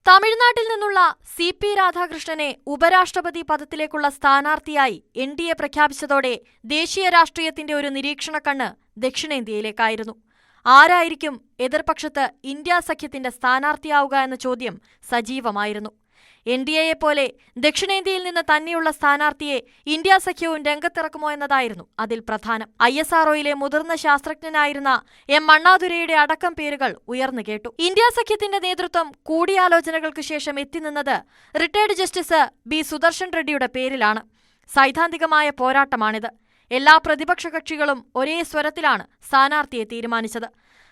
തമിഴ്നാട്ടിൽ നിന്നുള്ള സി.പി. രാധാകൃഷ്ണനെ ഉപരാഷ്ട്രപതി പദത്തിലേക്കുള്ള സ്ഥാനാർത്ഥിയായി എൻ.ഡി.എ പ്രഖ്യാപിച്ചതോടെ ദേശീയ രാഷ്ട്രീയത്തിന്റെ ഒരു നിരീക്ഷണക്കണ്ണ് ദക്ഷിണേന്ത്യയിലേക്കായിരുന്നു. ആരായിരിക്കും എതിർപക്ഷത്ത് ഇന്ത്യാ സഖ്യത്തിന്റെ സ്ഥാനാർത്ഥിയാവുക എന്ന ചോദ്യം സജീവമായിരുന്നു. എൻ.ഡി.എയെ പോലെ ദക്ഷിണേന്ത്യയിൽ നിന്ന് തന്നെയുള്ള സ്ഥാനാർത്ഥിയെ ഇന്ത്യാ സഖ്യവും രംഗത്തിറക്കുമോ എന്നതായിരുന്നു അതിൽ പ്രധാനം. ISROയിലെ മുതിർന്ന ശാസ്ത്രജ്ഞനായിരുന്ന എം അണ്ണാദുരൈയുടെ അടക്കം പേരുകൾ ഉയർന്നു കേട്ടു. ഇന്ത്യാ സഖ്യത്തിന്റെ നേതൃത്വം കൂടിയാലോചനകൾക്ക് ശേഷം എത്തിനിന്നത് റിട്ടയർഡ് ജസ്റ്റിസ് ബി സുദർശൻ റെഡ്ഡിയുടെ പേരിലാണ്. സൈദ്ധാന്തികമായ പോരാട്ടമാണിത്. എല്ലാ പ്രതിപക്ഷ കക്ഷികളും ഒരേ സ്വരത്തിലാണ് സ്ഥാനാർത്ഥിയെ തീരുമാനിച്ചത്.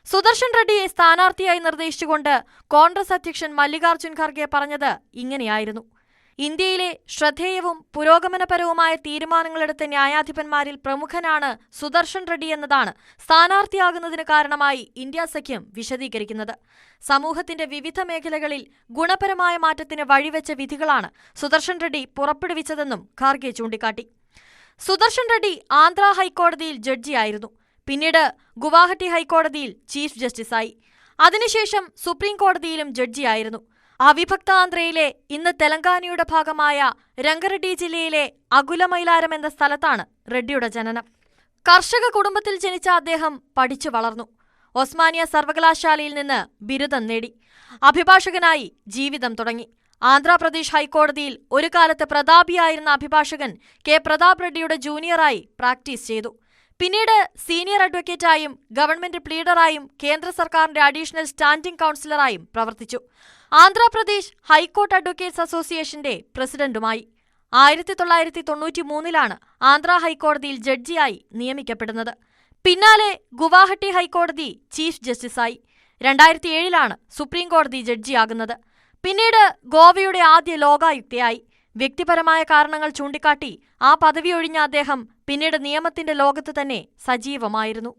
സുദർശൻ റെഡ്ഡിയെ സ്ഥാനാർത്ഥിയായി നിർദ്ദേശിച്ചുകൊണ്ട് കോൺഗ്രസ് അധ്യക്ഷൻ മല്ലികാർജ്ജുൻ ഖാർഗെ പറഞ്ഞത് ഇങ്ങനെയായിരുന്നു: ഇന്ത്യയിലെ ശ്രദ്ധേയവും പുരോഗമനപരവുമായ തീരുമാനങ്ങളെടുത്ത ന്യായാധിപന്മാരിൽ പ്രമുഖനാണ് സുദർശൻ റെഡ്ഡി എന്നതാണ് സ്ഥാനാർത്ഥിയാകുന്നതിന് കാരണമായി ഇന്ത്യാ സഖ്യം വിശദീകരിക്കുന്നത്. സമൂഹത്തിന്റെ വിവിധ മേഖലകളിൽ ഗുണപരമായ മാറ്റത്തിന് വഴിവെച്ച വിധികളാണ് സുദർശൻ റെഡ്ഡി പുറപ്പെടുവിച്ചതെന്നും ഖാർഗെ ചൂണ്ടിക്കാട്ടി. സുദർശൻ റെഡ്ഡി ആന്ധ്ര ഹൈക്കോടതിയിൽ ജഡ്ജിയായിരുന്നു. പിന്നീട് ഗുവാഹട്ടി ഹൈക്കോടതിയിൽ ചീഫ് ജസ്റ്റിസായി. അതിനുശേഷം സുപ്രീം കോടതിയിലും ജഡ്ജിയായിരുന്നു. അവിഭക്ത ആന്ധ്രയിലെ ഇന്ന് തെലങ്കാനയുടെ ഭാഗമായ രംഗറെഡ്ഡി ജില്ലയിലെ അകുലമൈലാരം എന്ന സ്ഥലത്താണ് റെഡ്ഡിയുടെ ജനനം. കർഷക കുടുംബത്തിൽ ജനിച്ച അദ്ദേഹം പഠിച്ചു വളർന്നു. ഒസ്മാനിയ സർവകലാശാലയിൽ നിന്ന് ബിരുദം നേടി. അഭിഭാഷകനായി ജീവിതം തുടങ്ങി. ആന്ധ്രാപ്രദേശ് ഹൈക്കോടതിയിൽ ഒരു കാലത്ത് പ്രതാപിയായിരുന്ന അഭിഭാഷകൻ കെ പ്രതാപ് റെഡ്ഡിയുടെ ജൂനിയറായി പ്രാക്ടീസ് ചെയ്തു. പിന്നീട് സീനിയർ അഡ്വക്കേറ്റായും ഗവൺമെന്റ് പ്ലീഡറായും കേന്ദ്ര സർക്കാരിന്റെ അഡീഷണൽ സ്റ്റാൻഡിംഗ് കൗൺസിലറായും പ്രവർത്തിച്ചു. ആന്ധ്രാപ്രദേശ് ഹൈക്കോർട്ട് അഡ്വക്കേറ്റ്സ് അസോസിയേഷന്റെ പ്രസിഡന്റുമായി. 1993 ആന്ധ്ര ഹൈക്കോടതിയിൽ ജഡ്ജിയായി നിയമിക്കപ്പെടുന്നത്. പിന്നാലെ ഗുവാഹട്ടി ഹൈക്കോടതി ചീഫ് ജസ്റ്റിസായി. 2007 സുപ്രീം കോടതി ജഡ്ജിയാകുന്നത്. പിന്നീട് ഗോവയുടെ ആദ്യ ലോകായുക്തയായി. വ്യക്തിപരമായ കാരണങ്ങൾ ചൂണ്ടിക്കാട്ടി ആ പദവി ഒഴിഞ്ഞ അദ്ദേഹം പിന്നീട് നിയമത്തിന്റെ ലോകത്ത് തന്നെ സജീവമായിരുന്നു.